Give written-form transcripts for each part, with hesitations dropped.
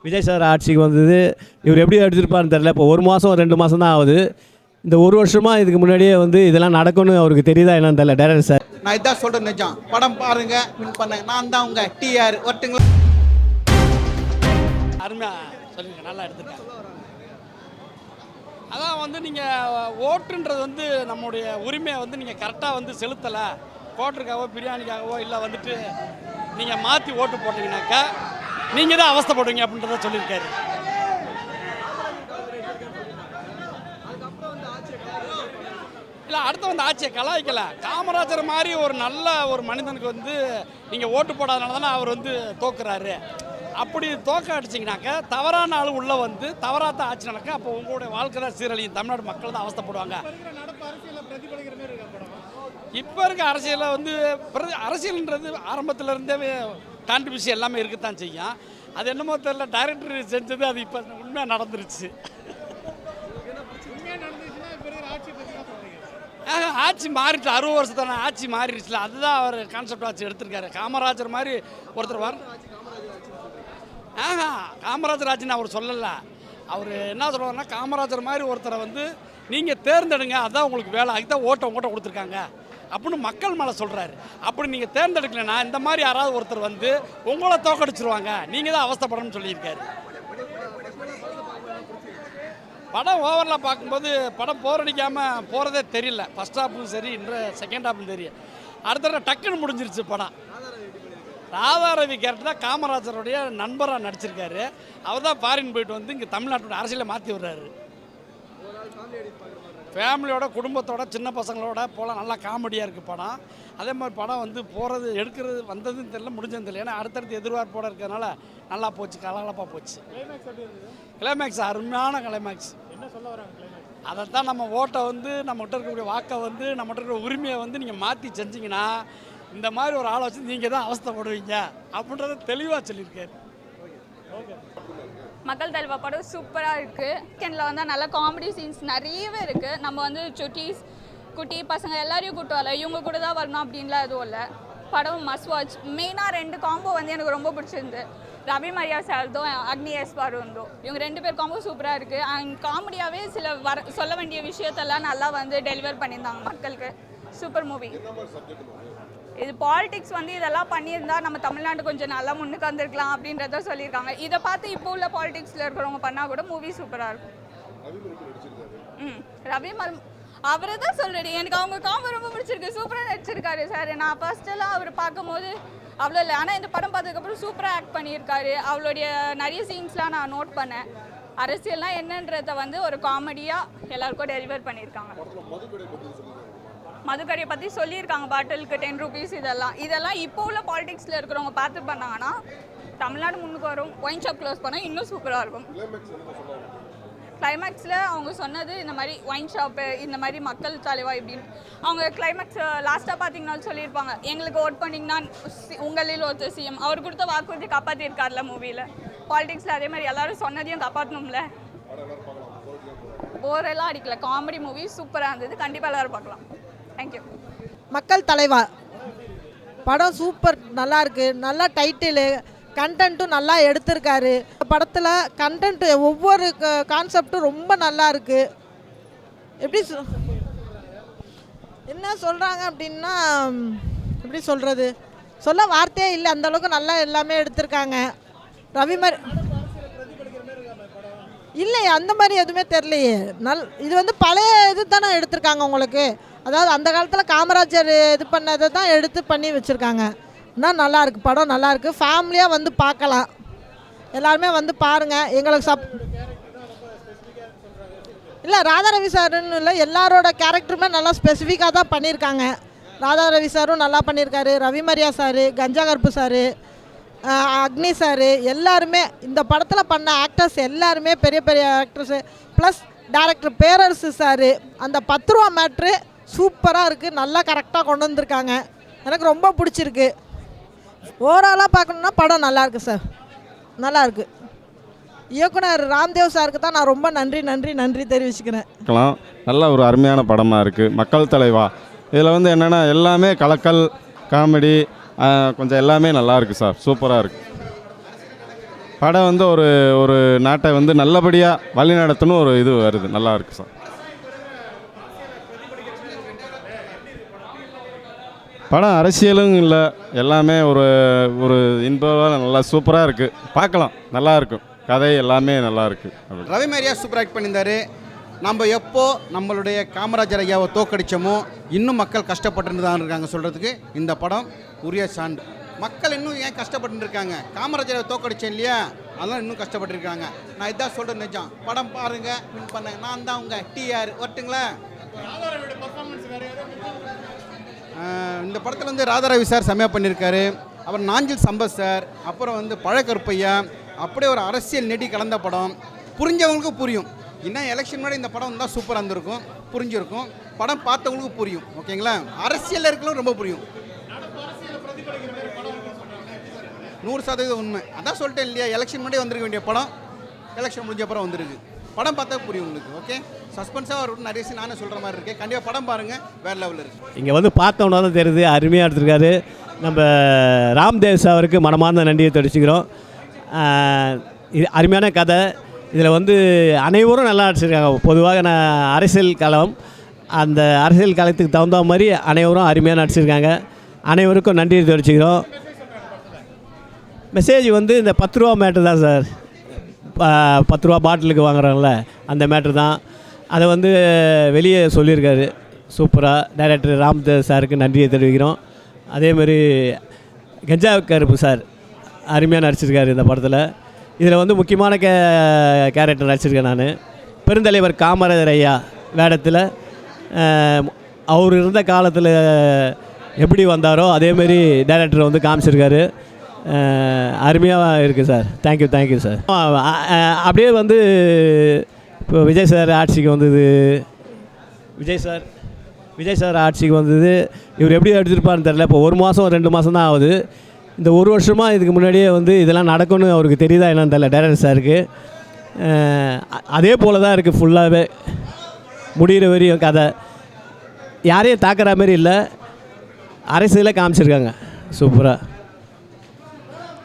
Vijay sir ஆட்சிக்கு வந்தது இவர் எப்படி எடுத்துருப்பாருன்னு தெரில. இப்போ 1 மாதம் 2 மாதம் தான் ஆகுது. இந்த 1 வருஷமாக இதுக்கு முன்னாடியே இதெல்லாம் நடக்கும்னு அவருக்கு தெரியுதா என்னன்னு தெரியல டேரக்டர் சார். நான் இதான் சொல்கிறேன், நிஜம் படம் பாருங்க, வின் பண்ணேன். நான் தான் உங்கள் டிஆர் ஒருத்தங்களா அருமையாக சொல்லுங்க, நல்லா எடுத்துருக்கேன். அதான் நீங்கள் ஓட்டுன்றது நம்முடைய உரிமையை நீங்கள் கரெக்டாக செலுத்தலை, கோட்டருக்காகவோ பிரியாணிக்காகவோ இல்லை நீங்கள் மாற்றி ஓட்டு போட்டிங்கனாக்கா நீங்கள் தான் அவஸ்தைப்படுவீங்க அப்படின்றத சொல்லியிருக்காரு. இல்லை அடுத்த ஆட்சியை கலாய்க்கலை. காமராஜர் மாதிரி ஒரு நல்ல ஒரு மனிதனுக்கு நீங்கள் ஓட்டு போடாதனால தானே அவர் தோக்குறாரு. அப்படி தோக்க அடிச்சிங்கனாக்கா தவறான ஆள் உள்ளே தவறாக ஆட்சி நடக்க, அப்போ உங்களுடைய வாழ்க்கை தான் சீரழியும், தமிழ்நாடு மக்கள் தான் அவஸ்தைப்படுவாங்க. இப்போ இருக்க அரசியலில் அரசியல்ன்றது ஆரம்பத்தில் இருந்தே கான்ட்ரிபியூஷன் எல்லாமே இருக்கத்தான் செய்யும். அது என்னமோ தெரியல, டைரக்டர் செஞ்சது அது இப்போ உண்மையாக நடந்துருச்சு. ஆட்சி மாறிட்டு 60 வருஷத்தான ஆட்சி மாறிடுச்சுல, அதுதான் அவர் கான்செப்ட் ஆட்சி எடுத்திருக்காரு. காமராஜர் மாதிரி ஒருத்தர் காமராஜர் ஆட்சின்னு அவர் சொல்லலை. அவர் என்ன சொல்லுவாருன்னா, காமராஜர் மாதிரி ஒருத்தரை நீங்கள் தேர்ந்தெடுங்க, அதுதான் உங்களுக்கு வேலை, அதுதான் ஓட்ட கொடுத்துருக்காங்க அப்படின்னு மக்கள் மேலே சொல்கிறாரு. அப்படி நீங்கள் தேர்ந்தெடுக்கலைன்னா இந்த மாதிரி யாராவது ஒருத்தர் உங்களை தோக்கடிச்சிருவாங்க, நீங்கள் தான் அவஸ்தைப்படணும்னு சொல்லியிருக்காரு. படம் ஓவரில் பார்க்கும்போது படம் போர் அடிக்காமல் போகிறதே தெரியல. ஃபஸ்ட் ஹாப்பும் சரி, செகண்ட் ஹாப்பும் தெரியும். அடுத்த டக்குன்னு முடிஞ்சிருச்சு படம். ராதாரவி கேரக்டர் தான் காமராஜருடைய நண்பராக நடிச்சிருக்காரு. அவர் தான் ஃபாரின் போயிட்டு இங்கே தமிழ்நாட்டோட அரசியலை மாற்றி விடுறாரு. ஃபேமிலியோட குடும்பத்தோட சின்ன பசங்களோட போகலாம், நல்லா காமெடியாக இருக்குது படம். அதே மாதிரி படம் போகிறது எடுக்கிறது வந்ததுன்னு தெரியல, முடிஞ்சதுன்னு தெரியல. ஏன்னா அடுத்தடுத்து எதிர்பார்ப்போடு இருக்கிறதுனால நல்லா போச்சு, கலகலப்பாக போச்சு. கிளைமேக்ஸ் அருமையான கிளைமேக்ஸ். என்ன சொல்ல வராங்க? அதைத்தான் நம்ம ஓட்டை நம்மகிட்ட இருக்கக்கூடிய வாக்கை நம்மகிட்ட இருக்கிற உரிமையை நீங்கள் மாற்றி செஞ்சிங்கன்னா இந்த மாதிரி ஒரு ஆளை வச்சு நீங்கள் தான் அவஸ்தைப்படுவீங்க அப்படின்றத தெளிவாக சொல்லியிருக்காரு. மக்கள் தலைவா படம் சூப்பராக இருக்குது. செகண்டில் வந்தால் நல்ல காமெடி சீன்ஸ் நிறையவே இருக்குது. நம்ம சுட்டீஸ் குட்டி பசங்க எல்லாரையும் கூட்டு வரல, இவங்க கூட தான் வரணும் அப்படின்லாம் எதுவும் இல்லை. படம் மஸ்ட் வாட்ச். மெயினாக 2 காம்போ எனக்கு ரொம்ப பிடிச்சிருந்து. ரவி மரியா சார்தும் அக்னி எஸ் பாருந்தோம், இவங்க 2 பேர் காம்போ சூப்பராக இருக்குது. அண்ட் காமெடியாகவே சில சொல்ல வேண்டிய விஷயத்தெல்லாம் நல்லா டெலிவர் பண்ணியிருந்தாங்க மக்களுக்கு. Super movie. இது பாலிடிக்ஸ் இதெல்லாம் பண்ணியிருந்தா நம்ம தமிழ்நாடு கொஞ்சம் நல்லா முன்னுக்கு வந்திருக்கலாம் அப்படின்றத சொல்லியிருக்காங்க. இதை பார்த்து இப்போ உள்ள பாலிடிக்ஸில் இருக்கிறவங்க பண்ணால் கூட மூவி சூப்பராக இருக்கும். ரவி அவரை தான் சொல்கிறேன், எனக்கு அவங்க காம்போ ரொம்ப பிடிச்சிருக்கு. சூப்பராக நடிச்சிருக்காரு சார். நான் ஃபர்ஸ்டெல்லாம் அவர் பார்க்கும்போது அவ்வளோ இல்லை, ஆனால் இந்த படம் பார்த்ததுக்கப்புறம் சூப்பராக ஆக்ட் பண்ணியிருக்காரு. அவளுடைய நிறைய சீன்ஸ்லாம் நான் நோட் பண்ணேன். அரசியல்லாம் என்னன்றதை ஒரு காமெடியாக எல்லாருக்கும் டெலிவர் பண்ணியிருக்காங்க. மதுக்கடையை பற்றி சொல்லியிருக்காங்க, பாட்டிலுக்கு 10 rupees. இதெல்லாம் இப்போ உள்ள பாலிடிக்ஸில் இருக்கிறவங்க பார்த்து பண்ணாங்கன்னா தமிழ்நாடு முன்னுக்கு வரும். ஒயின் ஷாப் க்ளோஸ் பண்ணால் இன்னும் சூப்பராக இருக்கும். கிளைமேக்ஸில் அவங்க சொன்னது இந்த மாதிரி ஒயின் ஷாப்பு, இந்த மாதிரி மக்கள் தலைவா இப்படின்னு. அவங்க கிளைமேக்ஸ் லாஸ்ட்டாக பார்த்தீங்கன்னாலும் சொல்லியிருப்பாங்க, எங்களுக்கு ஓட் பண்ணிங்கன்னா உங்களில் ஒருத்தர் சிஎம். அவர் கொடுத்த வாக்குறுதி காப்பாற்றிருக்காருல மூவியில். பாலிடிக்ஸில் அதே மாதிரி எல்லோரும் சொன்னதையும் காப்பாற்றணும்ல. போரெல்லாம் அடிக்கல, காமெடி மூவி சூப்பராக இருந்தது. கண்டிப்பாக எல்லோரும் பார்க்கலாம். தேங்க்யூ. மக்கள் தலைவா படம் சூப்பர், நல்லா இருக்கு. நல்லா டைட்டிலு, கண்டென்ட்டும் நல்லா எடுத்திருக்காரு. படத்தில் கண்டென்ட் ஒவ்வொரு கான்செப்டும் ரொம்ப நல்லா இருக்கு. எப்படி என்ன சொல்கிறாங்க அப்படின்னா, எப்படி சொல்கிறது, சொல்ல வார்த்தையே இல்லை, அந்தளவுக்கு நல்லா எல்லாமே எடுத்திருக்காங்க. ரவிமர் இல்லை, அந்த மாதிரி எதுவுமே தெரியலையே. இது பழைய இது தானே எடுத்திருக்காங்க உங்களுக்கு. அதாவது அந்த காலத்தில் காமராஜர் இது பண்ணதை தான் எடுத்து பண்ணி வச்சுருக்காங்க. ஆனால் நல்லாயிருக்கு, படம் நல்லாயிருக்கு. ஃபேமிலியாக பார்க்கலாம், எல்லாருமே பாருங்கள். எங்களுக்கு இல்லை ராதாரவி சாருன்னு இல்லை, எல்லாரோட கேரக்டருமே நல்லா ஸ்பெசிஃபிக்காக தான் பண்ணியிருக்காங்க. ராதாரவி சாரும் நல்லா பண்ணியிருக்காரு, ரவி மரியா சாரு, கஞ்சா கருப்பு சாரு, அக்னி சாரு, எல்லாருமே இந்த படத்தில் பண்ண ஆக்டர்ஸ் எல்லாருமே பெரிய பெரிய ஆக்டர்ஸு. ப்ளஸ் டைரக்டர் பேரரசு சாரு, அந்த 10 ரூபா மேட்ரு சூப்பராக இருக்குது. நல்லா கரெக்டாக கொண்டு வந்திருக்காங்க. எனக்கு ரொம்ப பிடிச்சிருக்கு. ஓவராலாக பார்க்கணுன்னா படம் நல்லாயிருக்கு சார், நல்லாயிருக்கு. இயக்குனர் ராம்தேவ் சாருக்கு தான் நான் ரொம்ப நன்றி தெரிவிச்சுக்கிறேன். நல்ல ஒரு அருமையான படமாக இருக்குது. மக்கள் தலைவா இதில் என்னென்னா எல்லாமே கலக்கல், காமெடி, கொஞ்சம் எல்லாமே நல்லா இருக்குது சார், சூப்பராக இருக்குது. படம் வந்து ஒரு ஒரு நாட்டை வந்து நல்லபடியாக வழி நடத்தணும் ஒரு இது வருது. நல்லா இருக்குது சார். படம் அரசியலும் இல்லை, எல்லாமே ஒரு ஒரு இன்பமாக நல்லா சூப்பராக இருக்குது. பார்க்கலாம், நல்லா இருக்கும். கதை எல்லாமே நல்லா இருக்குது. ரவி மரியா சூப்பர் ஆக்ட் பண்ணியிருந்தாரு. நம்ம எப்போ நம்மளுடைய காமராஜர் ஐயாவை தோக்கடிச்சோமோ இன்னும் மக்கள் கஷ்டப்பட்டு தான் இருக்காங்க சொல்கிறதுக்கு இந்த படம் உரிய சான்று. மக்கள் இன்னும் ஏன் கஷ்டப்பட்டு இருக்காங்க? காமராஜரை தோக்கடிச்சேன் இல்லையா, அதெல்லாம் இன்னும் கஷ்டப்பட்டு இருக்காங்க. நான் இதான் சொல்கிறேன் நிஜம். படம் பாருங்கள், வின் பண்ணுங்க. நான் தான் உங்கள் டிஆர் வரட்டுங்களா? இந்த படத்தில் வந்து ராதாரவி சார் செம்மையாக பண்ணியிருக்காரு. அப்புறம் நாஞ்சில் சம்பத் சார், அப்புறம் வந்து பழக்கருப்பையா, அப்படியே ஒரு அரசியல் நெடி கலந்த படம். புரிஞ்சவங்களுக்கு புரியும். இன்னும் எலெக்ஷன் முன்னாடி இந்த படம் தான் சூப்பராக இருந்திருக்கும், புரிஞ்சிருக்கும். படம் பார்த்தவங்களுக்கு புரியும். ஓகேங்களா? அரசியலில் இருக்கலாம் ரொம்ப புரியும். 100% உண்மை. அதான் சொல்லிட்டேன் இல்லையா, எலெக்ஷன் முன்னாடி வந்திருக்க வேண்டிய படம் எலெக்ஷன் முடிஞ்ச அப்புறம் வந்துருக்கு. படம் பார்த்தா புரியும் உங்களுக்கு. ஓகே, சஸ்பென்ஸாக ஒரு நிறைய சீன் நானே சொல்கிற மாதிரி இருக்குது. கண்டிப்பாக படம் பாருங்கள், வேறு லெவலில் இருக்குது. இங்கே வந்து பார்த்தோன்னா தான் தெரியுது, அருமையாக எடுத்திருக்காரு. நம்ம ராம்தேவ் அவருக்கு மனமார்ந்த நன்றியை தெரிவிச்சுக்கிறோம். இது அருமையான கதை. இதில் வந்து அனைவரும் நல்லா நடிச்சிருக்காங்க. பொதுவாக நான் அரசியல் களம், அந்த அரசியல் காலத்துக்கு தகுந்த மாதிரி அனைவரும் அருமையாக நடிச்சிருக்காங்க. அனைவருக்கும் நன்றியை தெரிவிச்சுக்கிறோம். மெசேஜ் வந்து இந்த 10 ரூபா மேட்ரு தான் சார். 10 ரூபா பாட்டிலுக்கு வாங்குறாங்கள அந்த மேட்ரு தான். அதை வந்து வெளியே சொல்லியிருக்காரு சூப்பராக. டைரக்டர் ராம்தேவ் சாருக்கு நன்றியை தெரிவிக்கிறோம். அதேமாதிரி கஞ்சா கருப்பு சார் அருமையாக நடிச்சிருக்காரு இந்த படத்தில். இதில் வந்து முக்கியமான கேரக்டர் நடிச்சிருக்கேன் நான். பெருந்தலைவர் காமராஜர் ஐயா வேடத்தில் அவர் இருந்த காலத்தில் எப்படி வந்தாரோ அதேமாரி டைரக்டர் வந்து காமிச்சிருக்காரு. அருமையாக இருக்குது சார். Thank you sir. அப்படியே வந்து இப்போ விஜய் சார் ஆட்சிக்கு வந்தது. விஜய் சார் ஆட்சிக்கு வந்தது. இவர் எப்படி எடுத்துருப்பாருன்னு தெரில. இப்போ 1 மாதம் 2 மாதம் தான் ஆகுது. இந்த 1 வருஷமாக இதுக்கு முன்னாடியே வந்து இதெல்லாம் நடக்கும்னு அவருக்கு தெரியுதா என்னன்னு தெரில டைரக்டர் சாருக்கு. அதே போல் தான் இருக்குது ஃபுல்லாகவே. முடிகிற வரையும் கதை யாரையும் தாக்குற மாதிரி இல்லை, அரசியலே காமிச்சிருக்காங்க சூப்பராக.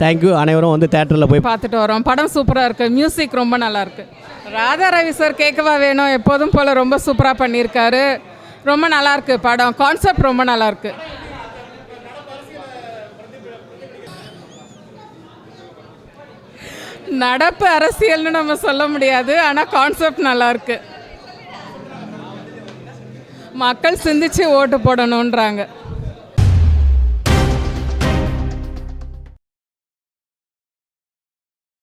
தேங்க்யூ. அனைவரும் வந்து தேட்டரில் போய் பார்த்துட்டு வரோம். படம் சூப்பராக இருக்குது. மியூசிக் ரொம்ப நல்லாயிருக்கு. ராதாரவி சார் கேட்கவா வேணும், எப்போதும் போல் ரொம்ப சூப்பராக பண்ணியிருக்காரு. ரொம்ப நல்லாயிருக்கு படம். கான்செப்ட் ரொம்ப நல்லாயிருக்கு. நடப்பு அரசியல்னு நம்ம சொல்ல முடியாது, ஆனால் கான்செப்ட் நல்லாயிருக்கு. மக்கள் சிந்திச்சு ஓட்டு போடணுன்றாங்க.